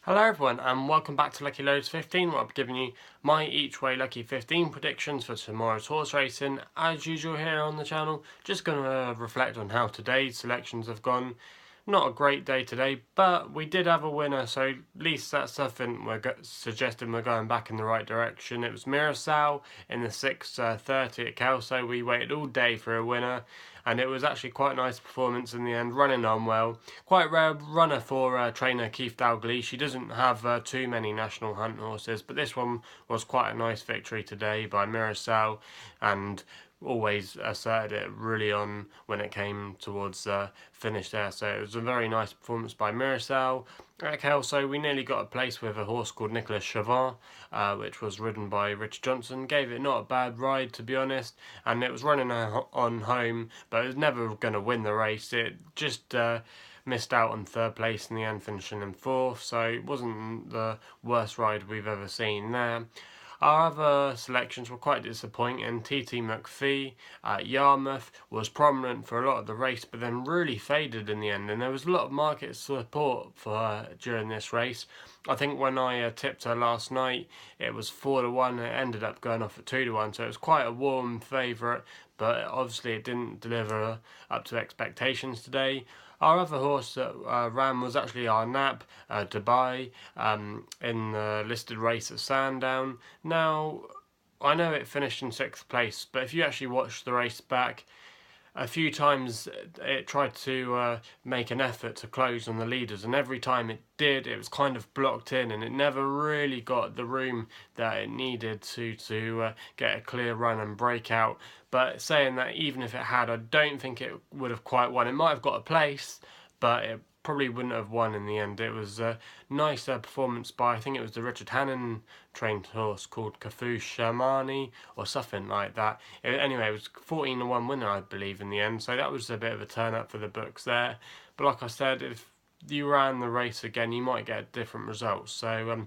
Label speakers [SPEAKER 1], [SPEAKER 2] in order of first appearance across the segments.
[SPEAKER 1] Hello everyone and welcome back to Lucky15, where I'm giving you my EachWay Lucky 15 predictions for tomorrow's horse racing. As usual here on the channel, just going to reflect on how today's selections have gone. Not a great day today, but we did have a winner, so at least that's something we're suggesting we're going back in the right direction. It was Mirasal in the 6:30 at Kelso. We waited all day for a winner, and it was actually quite a nice performance in the end, running on well. Quite rare runner for trainer Keith Dalgley. She doesn't have too many national hunt horses, but this one was quite a nice victory today by Mirasal, and always asserted it really on when it came towards finish there. So it was a very nice performance by Mirasal. At Kelso, we nearly got a place with a horse called Nicolas Chauvin, which was ridden by Richard Johnson. Gave it not a bad ride, to be honest, and it was running on home, but it was never going to win the race. It just missed out on third place in the end, finishing in fourth, so it wasn't the worst ride we've ever seen there. Our other selections were quite disappointing. TT McPhee at Yarmouth was prominent for a lot of the race, but then really faded in the end, and there was a lot of market support for her during this race. I think when I tipped her last night, it was 4-1, it ended up going off at 2-1, so it was quite a warm favourite, but obviously it didn't deliver up to expectations today. Our other horse that ran was actually our Nap, Dubai, in the listed race at Sandown. Now, I know it finished in 6th place, but if you actually watch the race back, a few times it tried to make an effort to close on the leaders, and every time it did, it was kind of blocked in, and it never really got the room that it needed to get a clear run and break out. But saying that, even if it had, I don't think it would have quite won. It might have got a place, but it probably wouldn't have won in the end. It was a nice performance by, I think it was the Richard Hannon trained horse called Kafu Shamani or something like that. Anyway, it was 14-1 winner, I believe, in the end, so that was a bit of a turn up for the books there. But like I said, if you ran the race again, you might get different results. So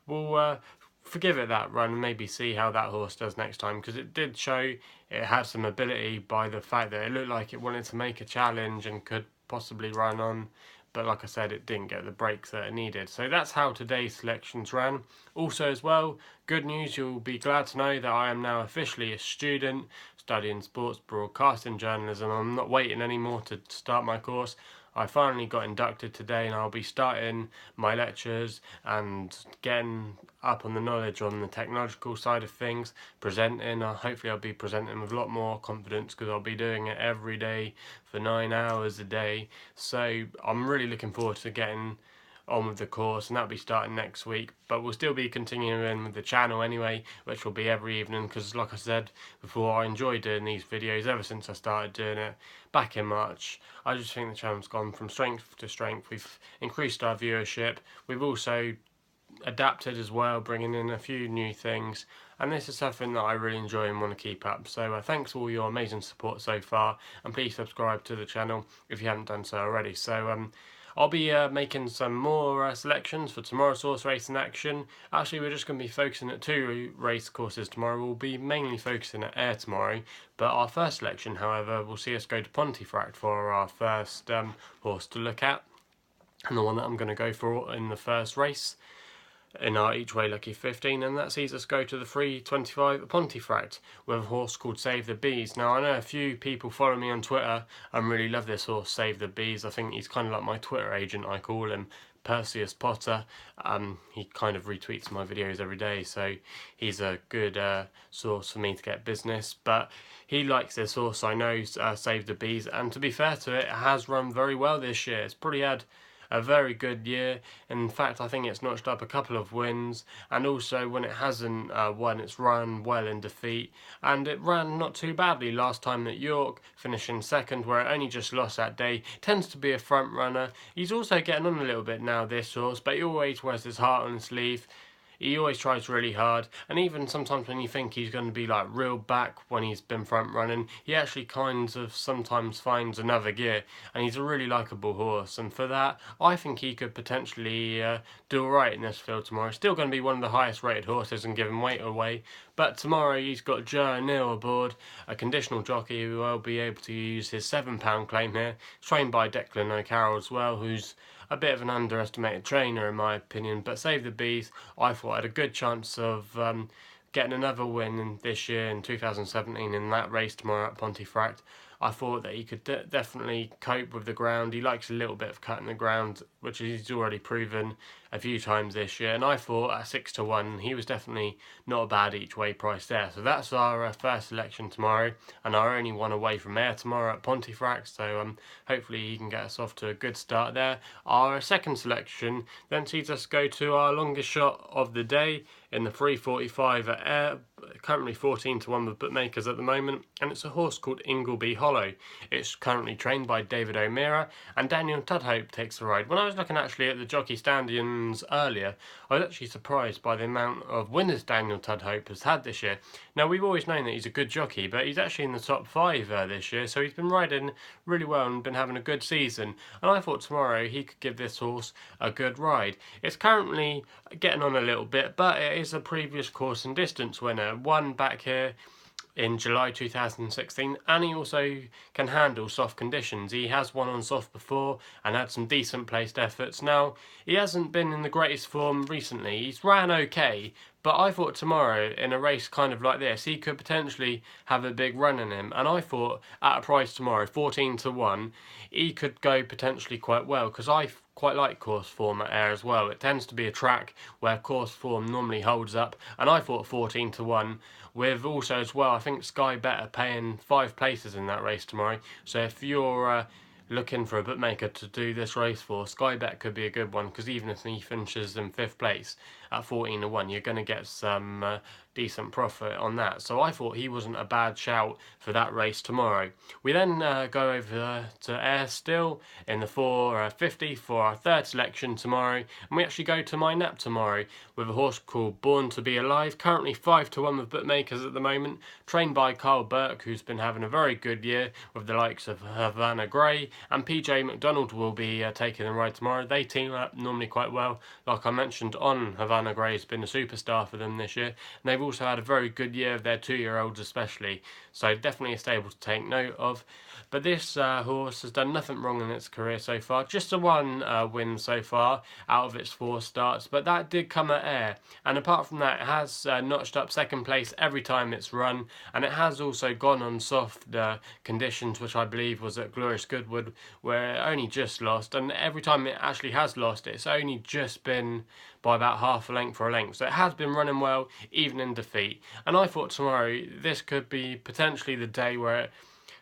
[SPEAKER 1] we'll forgive it that run and maybe see how that horse does next time, because it did show it had some ability by the fact that it looked like it wanted to make a challenge and could possibly run on, but like I said, it didn't get the breaks that it needed. So that's how today's selections ran. Also as well, good news, you'll be glad to know that I am now officially a student studying sports broadcasting journalism. I'm not waiting anymore to start my course. I finally got inducted today, and I'll be starting my lectures and getting up on the knowledge on the technological side of things, presenting. Hopefully I'll be presenting with a lot more confidence, because I'll be doing it every day for 9 hours a day. So I'm really looking forward to getting on with the course, and that'll be starting next week. But we'll still be continuing with the channel anyway, which will be every evening, because like I said before, I enjoy doing these videos ever since I started doing it back in March. I just think the channel's gone from strength to strength. We've increased our viewership, we've also adapted as well, bringing in a few new things, and this is something that I really enjoy and want to keep up. So thanks for all your amazing support so far, and please subscribe to the channel if you haven't done so already. So I'll be making some more selections for tomorrow's horse racing action. Actually, we're just going to be focusing at 2 race courses tomorrow. We'll be mainly focusing at Ayr tomorrow, but our first selection, however, will see us go to Pontefract for our first horse to look at, and the one that I'm going to go for in the first race in our EachWay Lucky 15, and that sees us go to the 3:25 at Pontefract with a horse called Save the Bees. Now, I know a few people follow me on Twitter and really love this horse, Save the Bees. I think he's kind of like my Twitter agent, I call him, Perseus Potter. He kind of retweets my videos every day, so he's a good source for me to get business. But he likes this horse, I know, Save the Bees, and to be fair to it, it has run very well this year. It's probably had a very good year. In fact, I think it's notched up a couple of wins, and also when it hasn't won, it's run well in defeat, and it ran not too badly last time at York, finishing second, where it only just lost that day. Tends to be a front runner. He's also getting on a little bit now, this horse, but he always wears his heart on his sleeve. He always tries really hard, and even sometimes when you think he's going to be like real back when he's been front running, he actually kind of sometimes finds another gear, and he's a really likeable horse, and for that I think he could potentially do alright in this field tomorrow. Still going to be one of the highest rated horses and giving weight away, but tomorrow he's got Joe O'Neill aboard, a conditional jockey who will be able to use his £7 claim here, trained by Declan O'Carroll as well, who's a bit of an underestimated trainer in my opinion, but Save the Bees I thought had a good chance of getting another win this year in 2017 in that race tomorrow at Pontefract. I thought that he could definitely cope with the ground. He likes a little bit of cutting the ground, which he's already proven a few times this year. And I thought at 6-1, he was definitely not a bad each way price there. So that's our first selection tomorrow, and our only one away from air tomorrow at Pontefract. So hopefully he can get us off to a good start there. Our second selection then sees us go to our longest shot of the day in the 3:45 at air, currently 14-1 with bookmakers at the moment, and it's a horse called Ingleby Hollow. It's currently trained by David O'Meara, and Daniel Tudhope takes the ride. When I was looking actually at the jockey stand-ins earlier, I was actually surprised by the amount of winners Daniel Tudhope has had this year. Now, we've always known that he's a good jockey, but he's actually in the top 5 this year, so he's been riding really well and been having a good season, and I thought tomorrow he could give this horse a good ride. It's currently getting on a little bit, but it is a previous course and distance winner, won back here in July 2016, and he also can handle soft conditions. He has won on soft before and had some decent placed efforts. Now, he hasn't been in the greatest form recently. He's ran okay, but I thought tomorrow in a race kind of like this, he could potentially have a big run in him, and I thought at a price tomorrow, 14-1, he could go potentially quite well, because I quite like course form at air as well. It tends to be a track where course form normally holds up, and I thought 14-1 with also as well, I think Sky Bet are paying 5 places in that race tomorrow. So if you're looking for a bookmaker to do this race for, Sky Bet could be a good one, because even if he finishes in 5th place at 14-1, you're going to get some decent profit on that. So I thought he wasn't a bad shout for that race tomorrow. We then go over to air still in the 4:50 for our third selection tomorrow, and we actually go to my nap tomorrow with a horse called Born to Be Alive, currently 5-1 with bookmakers at the moment, trained by Carl Burke, who's been having a very good year with the likes of Havana Grey, and PJ McDonald will be taking the ride tomorrow. They team up normally quite well. Like I mentioned on, Havana Grey has been a superstar for them this year, and they've also had a very good year of their 2-year-olds especially, so definitely a stable to take note of. But this horse has done nothing wrong in its career so far, just a 1 win so far out of its 4 starts, but that did come at air, and apart from that it has notched up 2nd place every time it's run, and it has also gone on soft conditions, which I believe was at Glorious Goodwood, where it only just lost, and every time it actually has lost, it's only just been by about half a length or a length. So it has been running well, even in defeat. And I thought tomorrow this could be potentially the day where it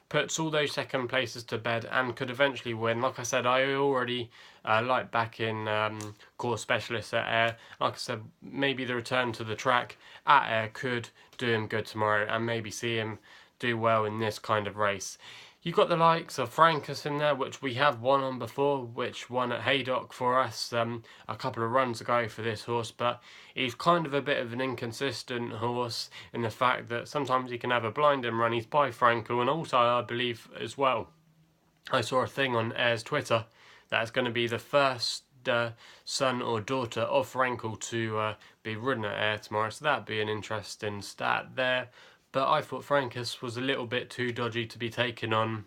[SPEAKER 1] puts all those 2nd places to bed and could eventually win. Like I said, I already like back in course specialists at air. Like I said, maybe the return to the track at air could do him good tomorrow, and maybe see him do well in this kind of race. You've got the likes of Frankus in there, which we have won on before, which won at Haydock for us a couple of runs ago for this horse, but he's kind of a bit of an inconsistent horse in the fact that sometimes he can have a blinding run. He's by Frankel, and also I believe as well, I saw a thing on Air's Twitter that it's going to be the first son or daughter of Frankel to be ridden at Air tomorrow, so that'd be an interesting stat there. But I thought Frankus was a little bit too dodgy to be taken on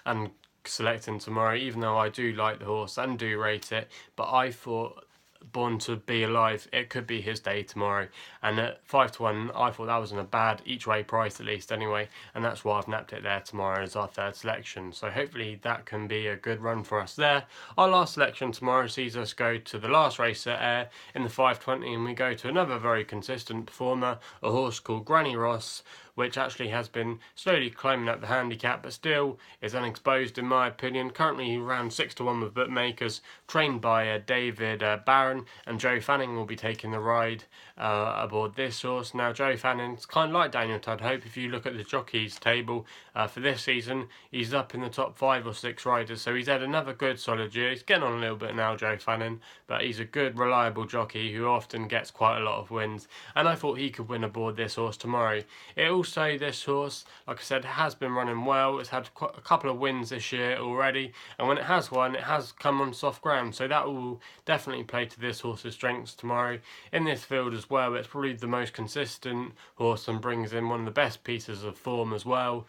[SPEAKER 1] and selecting tomorrow, even though I do like the horse and do rate it. But I thought Born to Be Alive, it could be his day tomorrow. And at 5-1, I thought that wasn't a bad each way price, at least anyway. And that's why I've napped it there tomorrow as our third selection. So hopefully that can be a good run for us there. Our last selection tomorrow sees us go to the last race at air in the 5:20, and we go to another very consistent performer, a horse called Granny Ross, which actually has been slowly climbing up the handicap, but still is unexposed in my opinion. Currently around 6-1 with bookmakers, trained by David Barron, and Joe Fanning will be taking the ride aboard this horse. Now, Joe Fanning's kind of like Daniel Tudhope. If you look at the jockeys table for this season, he's up in the top 5 or 6 riders, so he's had another good solid year. He's getting on a little bit now, Joe Fanning, but he's a good reliable jockey who often gets quite a lot of wins, and I thought he could win aboard this horse tomorrow. It also, this horse, like I said, has been running well. It's had a couple of wins this year already, and when it has won, it has come on soft ground, so that will definitely play to this horse's strengths tomorrow. In this field as well, it's probably the most consistent horse and brings in one of the best pieces of form as well.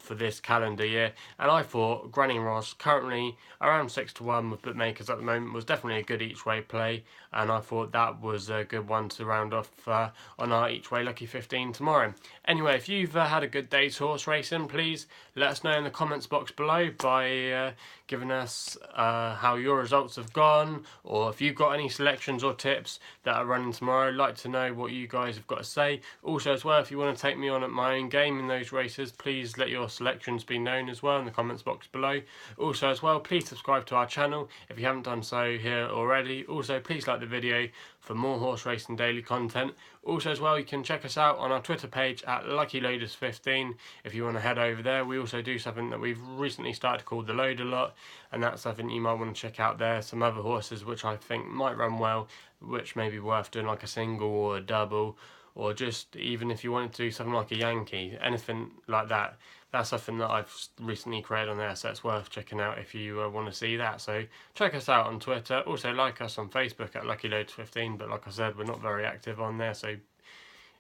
[SPEAKER 1] for this calendar year, and I thought Granny Ross, currently around 6-1 with bookmakers at the moment, was definitely a good each way play, and I thought that was a good one to round off on our each way Lucky 15 tomorrow. Anyway, if you've had a good day's horse racing, please let us know in the comments box below by giving us how your results have gone, or if you've got any selections or tips that are running tomorrow. I'd like to know what you guys have got to say. Also as well, if you want to take me on at my own game in those races, please let your selections be known as well in the comments box below. Also as well, please subscribe to our channel if you haven't done so here already. Also please like the video for more horse racing daily content. Also as well, you can check us out on our Twitter page at Lucky15 if you want to head over there. We also do something that we've recently started called the Load a Lot, and that's something you might want to check out there. Some other horses which I think might run well, which may be worth doing like a single or a double, or just even if you wanted to do something like a Yankee, anything like that. That's something that I've recently created on there, so it's worth checking out if you want to see that. So check us out on Twitter. Also like us on Facebook at Lucky15, but like I said, we're not very active on there, so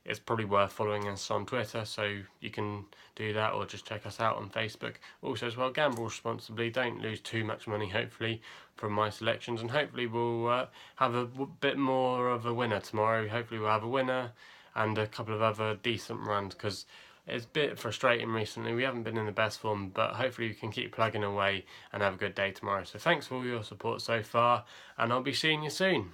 [SPEAKER 1] it's probably worth following us on Twitter, so you can do that, or just check us out on Facebook. Also as well, gamble responsibly, don't lose too much money hopefully from my selections, and hopefully we'll have a bit more of a winner tomorrow. Hopefully we'll have a winner and a couple of other decent runs, because it's a bit frustrating recently. We haven't been in the best form, but hopefully we can keep plugging away and have a good day tomorrow. So thanks for all your support so far, and I'll be seeing you soon.